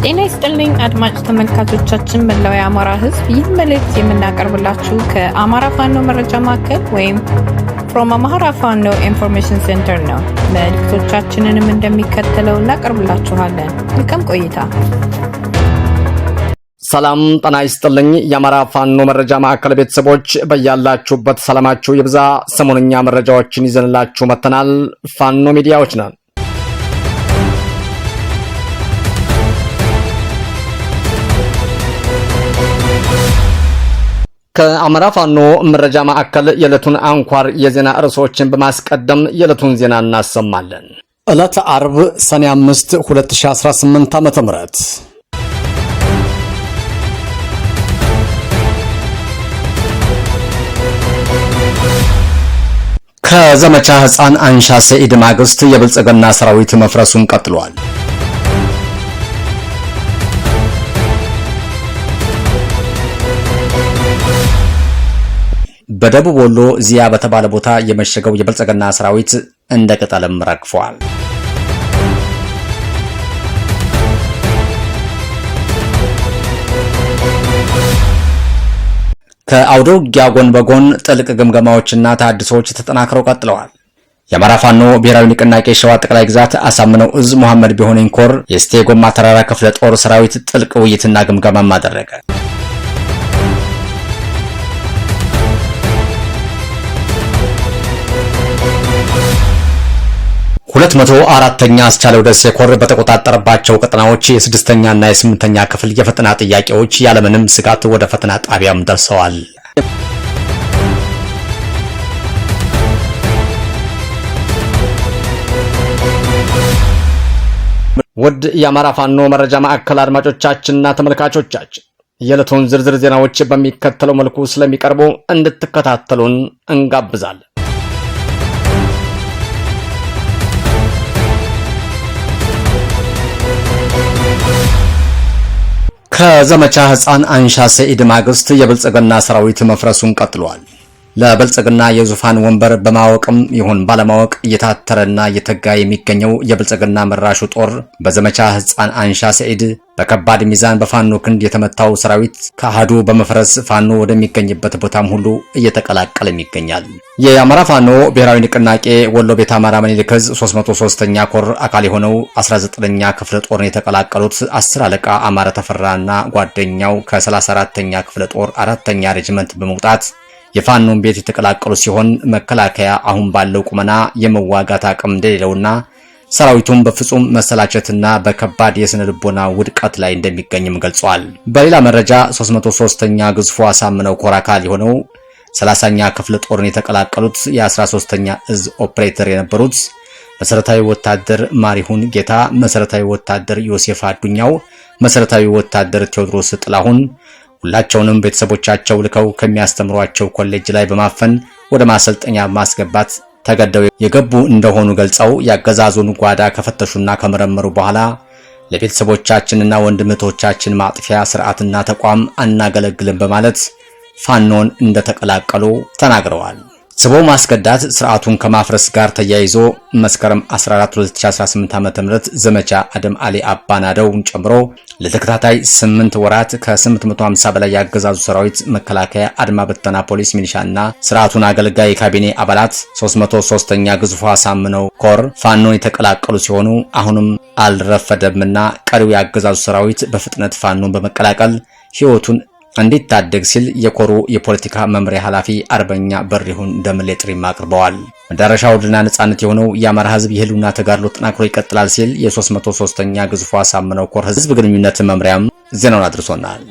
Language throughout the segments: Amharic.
ጤና ይስጥልኝ አድማጭ ተመልካቾቻችን መላው የአማራ ሕዝብ ይህ መልእክት የምናቀርብላችሁ ከአማራ ፋኖ መረጃ ማዕከል ወይም from Amhara Fano Information Center ነው። መልእክቶቻችንንም እንደሚከተለው እናቀርብላችኋለን። መልካም ቆይታ። ሰላም ጤና ይስጥልኝ የአማራ ፋኖ መረጃ ማዕከል ቤተሰቦች በያላችሁበት ሰላማችሁ ይብዛ። ሰሞንኛ መረጃዎችን ይዘንላችሁ መተናል። ፋኖ ሚዲያዎች ነን። ከአማራ ፋኖ መረጃ ማዕከል የዕለቱን አንኳር የዜና ርዕሶችን በማስቀደም የዕለቱን ዜና እናሰማለን። ዕለተ አርብ ሰኔ 5 2018 ዓ.ም ከዘመቻ ሕፃን አንሻ ሰኢድ ማግስት የብልጽግና ሰራዊት መፍረሱን ቀጥሏል። በደቡብ ወሎ ዚያ በተባለ ቦታ የመሸገው የብልጽግና ሰራዊት እንደ ቅጠልም ረግፏል። ከአውደ ውጊያ ጎን በጎን ጥልቅ ግምገማዎችና ተሐድሶች ተጠናክረው ቀጥለዋል። የአማራ ፋኖ ብሔራዊ ንቅናቄ ሸዋ ጠቅላይ ግዛት አሳምነው እዝ መሐመድ ቢሆነኝ ኮር የስቴ ጎማ ተራራ ክፍለ ጦር ሰራዊት ጥልቅ ውይይትና ግምገማም አደረገ። 204ኛ አስቻለው ደሴ ኮር በተቆጣጠረባቸው ቀጠናዎች የ6ኛና የ8ኛ ክፍል የፈተና ጥያቄዎች ያለምንም ስጋት ወደ ፈተና ጣቢያም ደርሰዋል። ውድ የአማራ ፋኖ መረጃ ማዕከል አድማጮቻችንና ተመልካቾቻችን የዕለቱን ዝርዝር ዜናዎች በሚከተለው መልኩ ስለሚቀርቡ እንድትከታተሉን እንጋብዛለን። ከዘመቻ ሕፃን አንሻ ሰኢድ ማግስት የብልጽግና ሰራዊት መፍረሱን ቀጥሏል። ለብልጽግና የዙፋን ወንበር በማወቅም ይሁን ባለማወቅ እየታተረና እየተጋ የሚገኘው የብልጽግና መራሹ ጦር በዘመቻ ሕፃን አንሻ ሰኢድ በከባድ ሚዛን በፋኖ ክንድ የተመታው ሰራዊት ከአሃዱ በመፍረስ ፋኖ ወደሚገኝበት ቦታም ሁሉ እየተቀላቀለም ይገኛል። የአማራ ፋኖ ብሔራዊ ንቅናቄ ወሎ ቤት አማራ ምኒልክ ዕዝ 303ኛ ኮር አካል የሆነው 19ኛ ክፍለ ጦርን የተቀላቀሉት 10 አለቃ አማረ ተፈራና ጓደኛው ከ34ኛ ክፍለ ጦር 4ኛ ሬጅመንት በመውጣት የፋኖን ቤት የተቀላቀሉ ሲሆን መከላከያ አሁን ባለው ቁመና የመዋጋት አቅም እንደሌለውና ሰራዊቱም በፍጹም መሰላቸትና በከባድ የስነ ልቦና ውድቀት ላይ እንደሚገኝም ገልጿል። በሌላ መረጃ 303ኛ ግዝፉ አሳምነው ኮር አካል የሆነው 30ኛ ክፍለ ጦርን የተቀላቀሉት የ13ኛ እዝ ኦፕሬተር የነበሩት መሰረታዊ ወታደር ማሪሁን ጌታ፣ መሰረታዊ ወታደር ዮሴፍ አዱኛው፣ መሰረታዊ ወታደር ቴዎድሮስ ጥላሁን ሁላቸውንም ቤተሰቦቻቸው ልከው ከሚያስተምሯቸው ኮሌጅ ላይ በማፈን ወደ ማሰልጠኛ ማስገባት ተገደው የገቡ እንደሆኑ ገልጸው ያገዛዙን ጓዳ ከፈተሹና ከመረመሩ በኋላ ለቤተሰቦቻችንና ወንድምቶቻችን ማጥፊያ ስርዓትና ተቋም አናገለግልም በማለት ፋኖን እንደተቀላቀሉ ተናግረዋል። ስቦ ማስከዳት ስርዓቱን ከማፍረስ ጋር ተያይዞ መስከረም 14 2018 ዓ.ም ዘመቻ አደም አሊ አባናደውን ጨምሮ ለተከታታይ 8 ወራት ከ850 በላይ ያገዛዙ ሰራዊት መከላከያ፣ አድማ በተና፣ ፖሊስ፣ ሚሊሻና ስርዓቱን አገልጋይ ካቢኔ አባላት 303ኛ ግዝፉ አሳምነው ኮር ፋኖን የተቀላቀሉ ሲሆኑ አሁንም አልረፈደምና ቀሪው ያገዛዙ ሰራዊት በፍጥነት ፋኖን በመቀላቀል ህይወቱን እንዲታደግ ሲል የኮሩ የፖለቲካ መምሪያ ኃላፊ አርበኛ በሪሁን ደምሌ ጥሪም አቅርበዋል። መዳረሻው ድልና ነጻነት የሆነው የአማራ ህዝብ የህልውና ተጋድሎ ተጠናክሮ ይቀጥላል ሲል የ303ኛ ግዝፉ አሳምነው ኮር ህዝብ ግንኙነት መምሪያም ዜናውን አድርሶናል።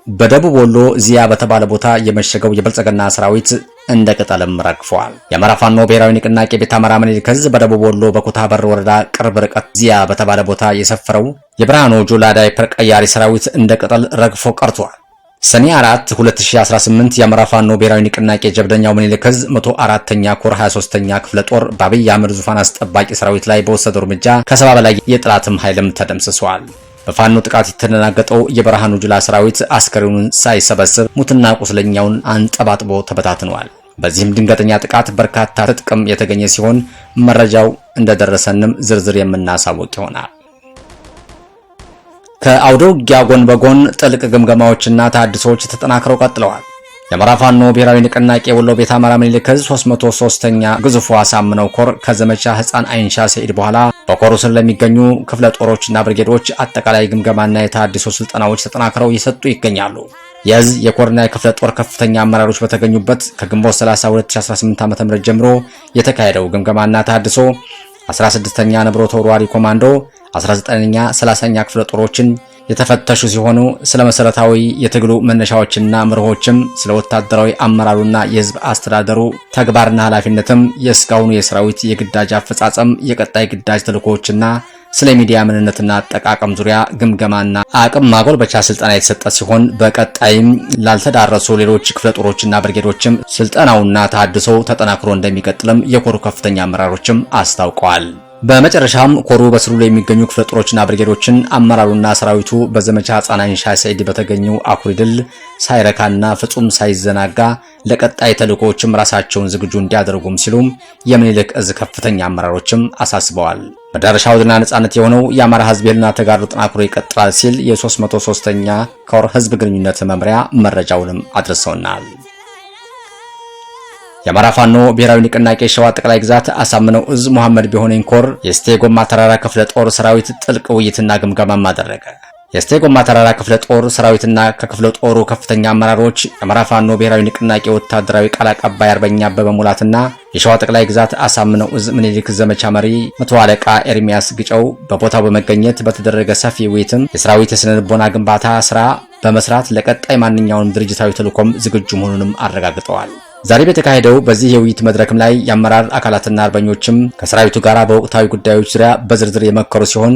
በደቡብ ወሎ ዚያ በተባለ ቦታ የመሸገው የብልጽግና ሰራዊት እንደ ቅጠልም ረግፏል። የአማራ ፋኖ ብሔራዊ ንቅናቄ ቤት አማራ ምኒልክ ዕዝ በደቡብ ወሎ በኩታበር ወረዳ ቅርብ ርቀት ዚያ በተባለ ቦታ የሰፈረው የብርሃኑ ጁላ ዳይፐር ቀያሪ ሰራዊት እንደ ቅጠል ረግፎ ቀርቷል። ሰኔ 4 2018 የአማራ ፋኖ ብሔራዊ ንቅናቄ ጀብደኛው ምኒልክ ዕዝ 104ኛ ኮር 23ኛ ክፍለ ጦር በአብይ አህመድ ዙፋን አስጠባቂ ሰራዊት ላይ በወሰደው እርምጃ ከ70 በላይ የጥላትም ኃይልም ተደምስሷል። በፋኖ ጥቃት የተደናገጠው የብርሃኑ ጁላ ሰራዊት አስከሬኑን ሳይሰበስብ ሙትና ቁስለኛውን አንጠባጥቦ ተበታትኗል። በዚህም ድንገተኛ ጥቃት በርካታ ትጥቅም የተገኘ ሲሆን መረጃው እንደደረሰንም ዝርዝር የምናሳውቅ ይሆናል። ከአውደ ውጊያ ጎን በጎን ጥልቅ ግምገማዎችና ተሐድሶች ተጠናክረው ቀጥለዋል። የአማራ ፋኖ ብሔራዊ ንቅናቄ ወሎ ቤት አማራ ምኒልክ ዕዝ 303ኛ ግዙፉ አሳምነው ኮር ከዘመቻ ሕፃን አይንሻ ሰኢድ በኋላ በኮሩ ስር ለሚገኙ ክፍለ ጦሮችና ብርጌዶች አጠቃላይ ግምገማና የተሐድሶ ስልጠናዎች ተጠናክረው እየሰጡ ይገኛሉ። የዕዝ የኮርና የክፍለ ጦር ከፍተኛ አመራሮች በተገኙበት ከግንቦት 30 2018 ዓ.ም ጀምሮ የተካሄደው ግምገማና ተሐድሶ 16ኛ ነብሮ ተወርዋሪ ኮማንዶ 19ኛ 30ኛ ክፍለ ጦሮችን የተፈተሹ ሲሆኑ ስለ መሰረታዊ የትግሉ መነሻዎችና መርሆችም ስለ ወታደራዊ አመራሩና የህዝብ አስተዳደሩ ተግባርና ኃላፊነትም የእስካሁኑ የሰራዊት የግዳጅ አፈጻጸም የቀጣይ ግዳጅ ተልእኮዎችና ስለ ሚዲያ ምንነትና አጠቃቀም ዙሪያ ግምገማና አቅም ማጎልበቻ ስልጠና የተሰጠ ሲሆን በቀጣይም ላልተዳረሱ ሌሎች ክፍለ ጦሮችና ብርጌዶችም ስልጠናውና ተሐድሶ ተጠናክሮ እንደሚቀጥልም የኮሩ ከፍተኛ አመራሮችም አስታውቀዋል። በመጨረሻም ኮሩ በስሩ ላይ የሚገኙ ክፍለ ጦሮችና ብርጌዶችን አመራሩና ሰራዊቱ በዘመቻ ሕፃን አይንሻ ሰኢድ በተገኘው አኩሪ ድል ሳይረካና ፍጹም ሳይዘናጋ ለቀጣይ ተልእኮዎችም ራሳቸውን ዝግጁ እንዲያደርጉም ሲሉም የምኒልክ ዕዝ ከፍተኛ አመራሮችም አሳስበዋል። መዳረሻው ድልና ነጻነት የሆነው የአማራ ህዝብ የህልውና ተጋድሎ ተጠናክሮ ይቀጥላል ሲል የ303ኛ ኮር ህዝብ ግንኙነት መምሪያ መረጃውንም አድርሰውናል። የአማራ ፋኖ ብሔራዊ ንቅናቄ ሸዋ ጠቅላይ ግዛት አሳምነው ዕዝ መሐመድ ቢሆነኝ ኮር የእስቴ ጎማ ተራራ ክፍለ ጦር ሰራዊት ጥልቅ ውይይትና ግምገማም አደረገ። የእስቴ ጎማ ተራራ ክፍለ ጦር ሰራዊትና ከክፍለ ጦሩ ከፍተኛ አመራሮች የአማራ ፋኖ ብሔራዊ ንቅናቄ ወታደራዊ ቃል አቀባይ አርበኛ አበበ ሙላትና የሸዋ ጠቅላይ ግዛት አሳምነው ዕዝ ምኒልክ ዘመቻ መሪ መቶ አለቃ ኤርሚያስ ግጨው በቦታው በመገኘት በተደረገ ሰፊ ውይይትም የሰራዊት የስነ ልቦና ግንባታ ስራ በመስራት ለቀጣይ ማንኛውንም ድርጅታዊ ተልዕኮም ዝግጁ መሆኑንም አረጋግጠዋል። ዛሬ በተካሄደው በዚህ የውይይት መድረክም ላይ የአመራር አካላትና አርበኞችም ከሰራዊቱ ጋር በወቅታዊ ጉዳዮች ዙሪያ በዝርዝር የመከሩ ሲሆን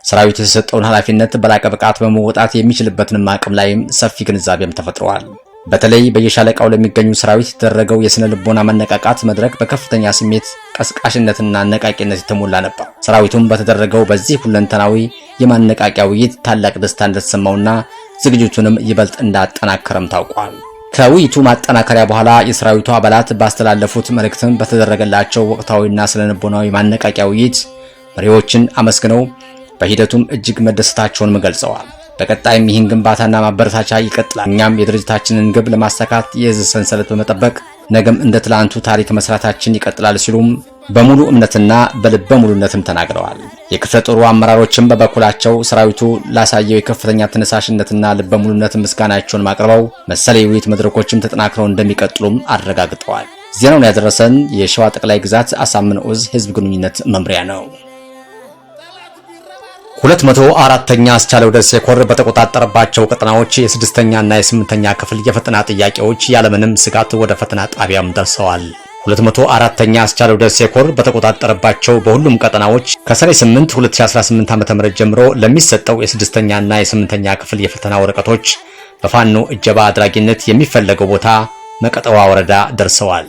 ሰራዊቱ የተሰጠውን ኃላፊነት በላቀ ብቃት በመወጣት የሚችልበትን አቅም ላይም ሰፊ ግንዛቤም ተፈጥሯል። በተለይ በየሻለቃው ለሚገኙ ሰራዊት የተደረገው የስነ ልቦና መነቃቃት መድረክ በከፍተኛ ስሜት ቀስቃሽነትና አነቃቂነት የተሞላ ነበር። ሰራዊቱም በተደረገው በዚህ ሁለንተናዊ የማነቃቂያ ውይይት ታላቅ ደስታ እንደተሰማውና ዝግጅቱንም ይበልጥ እንዳጠናከረም ታውቋል። ከውይይቱ ማጠናከሪያ በኋላ የሰራዊቱ አባላት ባስተላለፉት መልእክትም በተደረገላቸው ወቅታዊና ስለልቦናዊ ማነቃቂያ ውይይት መሪዎችን አመስግነው በሂደቱም እጅግ መደሰታቸውን ገልጸዋል። በቀጣይም ይህን ግንባታና ማበረታቻ ይቀጥላል። እኛም የድርጅታችንን ግብ ለማሳካት የዕዝ ሰንሰለት በመጠበቅ ነገም እንደ ትላንቱ ታሪክ መስራታችን ይቀጥላል ሲሉም በሙሉ እምነትና በልበ ሙሉነትም ተናግረዋል። የክፍለ ጦሩ አመራሮችም በበኩላቸው ሰራዊቱ ላሳየው የከፍተኛ ተነሳሽነትና ልበ ሙሉነት ምስጋናቸውን ማቅረበው መሰል የውይይት መድረኮችም ተጠናክረው እንደሚቀጥሉም አረጋግጠዋል። ዜናውን ያደረሰን የሸዋ ጠቅላይ ግዛት አሳምነው ዕዝ ህዝብ ግንኙነት መምሪያ ነው። 204ኛ አስቻለው ደሴ ኮር በተቆጣጠረባቸው ቀጠናዎች የ6ኛና የ8ኛ ክፍል የፈተና ጥያቄዎች ያለምንም ስጋት ወደ ፈተና ጣቢያም ደርሰዋል። 204ኛ አስቻለው ደሴ ኮር በተቆጣጠረባቸው በሁሉም ቀጠናዎች ከሰኔ 8 2018 ዓ.ም ጀምሮ ለሚሰጠው የ6ኛና የ8ኛ ክፍል የፈተና ወረቀቶች በፋኖ እጀባ አድራጊነት የሚፈለገው ቦታ መቀጠዋ ወረዳ ደርሰዋል።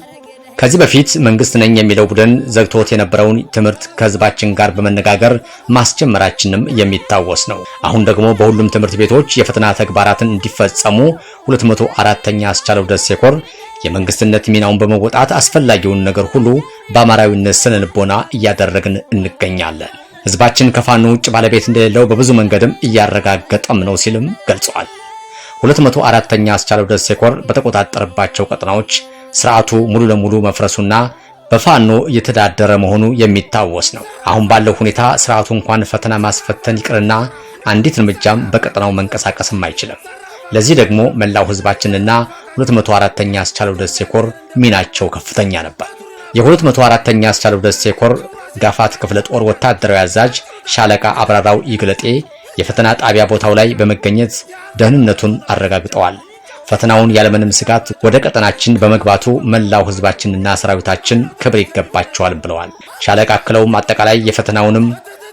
ከዚህ በፊት መንግስት ነኝ የሚለው ቡድን ዘግቶት የነበረውን ትምህርት ከህዝባችን ጋር በመነጋገር ማስጀመራችንም የሚታወስ ነው። አሁን ደግሞ በሁሉም ትምህርት ቤቶች የፈተና ተግባራትን እንዲፈጸሙ 204ኛ አስቻለው ደሴ ኮር የመንግስትነት ሚናውን በመወጣት አስፈላጊውን ነገር ሁሉ በአማራዊነት ስነ ልቦና እያደረግን እንገኛለን። ህዝባችን ከፋኖ ውጭ ባለቤት እንደሌለው በብዙ መንገድም እያረጋገጠም ነው ሲልም ገልጸዋል። 204ኛ አስቻለው ደሴ ኮር በተቆጣጠረባቸው ቀጠናዎች ስርዓቱ ሙሉ ለሙሉ መፍረሱና በፋኖ እየተዳደረ መሆኑ የሚታወስ ነው። አሁን ባለው ሁኔታ ስርዓቱ እንኳን ፈተና ማስፈተን ይቅርና አንዲት እርምጃም በቀጠናው መንቀሳቀስም አይችልም። ለዚህ ደግሞ መላው ህዝባችንና 204ኛ አስቻለው ደሴ ኮር ሚናቸው ከፍተኛ ነበር። የ204ኛ አስቻለው ደሴ ኮር ጋፋት ክፍለ ጦር ወታደራዊ አዛዥ ሻለቃ አብራራው ይግለጤ የፈተና ጣቢያ ቦታው ላይ በመገኘት ደህንነቱን አረጋግጠዋል። ፈተናውን ያለምንም ስጋት ወደ ቀጠናችን በመግባቱ መላው ህዝባችንና ሰራዊታችን ክብር ይገባቸዋል ብለዋል። ሻለቃ አክለውም አጠቃላይ የፈተናውንም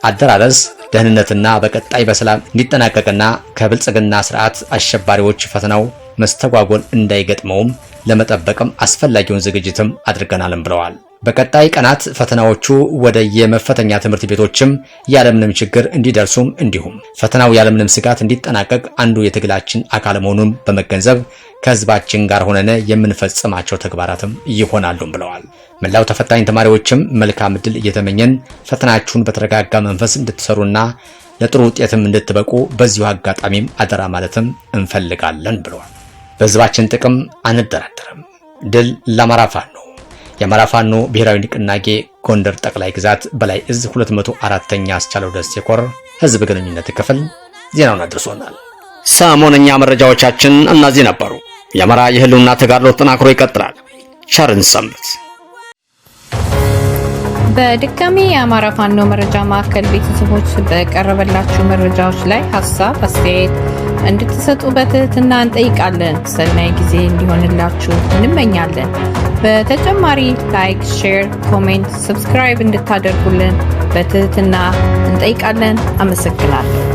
አደራረስ ደህንነትና በቀጣይ በሰላም እንዲጠናቀቅና ከብልጽግና ስርዓት አሸባሪዎች ፈተናው መስተጓጎል እንዳይገጥመውም ለመጠበቅም አስፈላጊውን ዝግጅትም አድርገናልም ብለዋል። በቀጣይ ቀናት ፈተናዎቹ ወደ የመፈተኛ ትምህርት ቤቶችም ያለምንም ችግር እንዲደርሱም እንዲሁም ፈተናው ያለምንም ስጋት እንዲጠናቀቅ አንዱ የትግላችን አካል መሆኑን በመገንዘብ ከህዝባችን ጋር ሆነን የምንፈጽማቸው ተግባራትም ይሆናሉም ብለዋል። መላው ተፈታኝ ተማሪዎችም መልካም ዕድል እየተመኘን ፈተናችሁን በተረጋጋ መንፈስ እንድትሰሩና ለጥሩ ውጤትም እንድትበቁ በዚሁ አጋጣሚም አደራ ማለትም እንፈልጋለን ብለዋል። በህዝባችን ጥቅም አንደራደርም። ድል ለአማራ ፋኖ! የአማራ ፋኖ ብሔራዊ ንቅናቄ ጎንደር ጠቅላይ ግዛት በላይ እዝ 204ኛ አስቻለው ደሴ ኮር ህዝብ ግንኙነት ክፍል ዜናውን አድርሶናል። ሰሞነኛ መረጃዎቻችን እነዚህ ነበሩ። የአማራ የህልውና ተጋድሎ ተጠናክሮ ይቀጥላል። ቸርን ሰንብት። በድጋሚ የአማራ ፋኖ መረጃ ማዕከል ቤተሰቦች በቀረበላችሁ መረጃዎች ላይ ሀሳብ አስተያየት እንድትሰጡ በትህትና እንጠይቃለን። ሰናይ ጊዜ እንዲሆንላችሁ እንመኛለን። በተጨማሪ ላይክ፣ ሼር፣ ኮሜንት፣ ሰብስክራይብ እንድታደርጉልን በትህትና እንጠይቃለን። አመሰግናለሁ።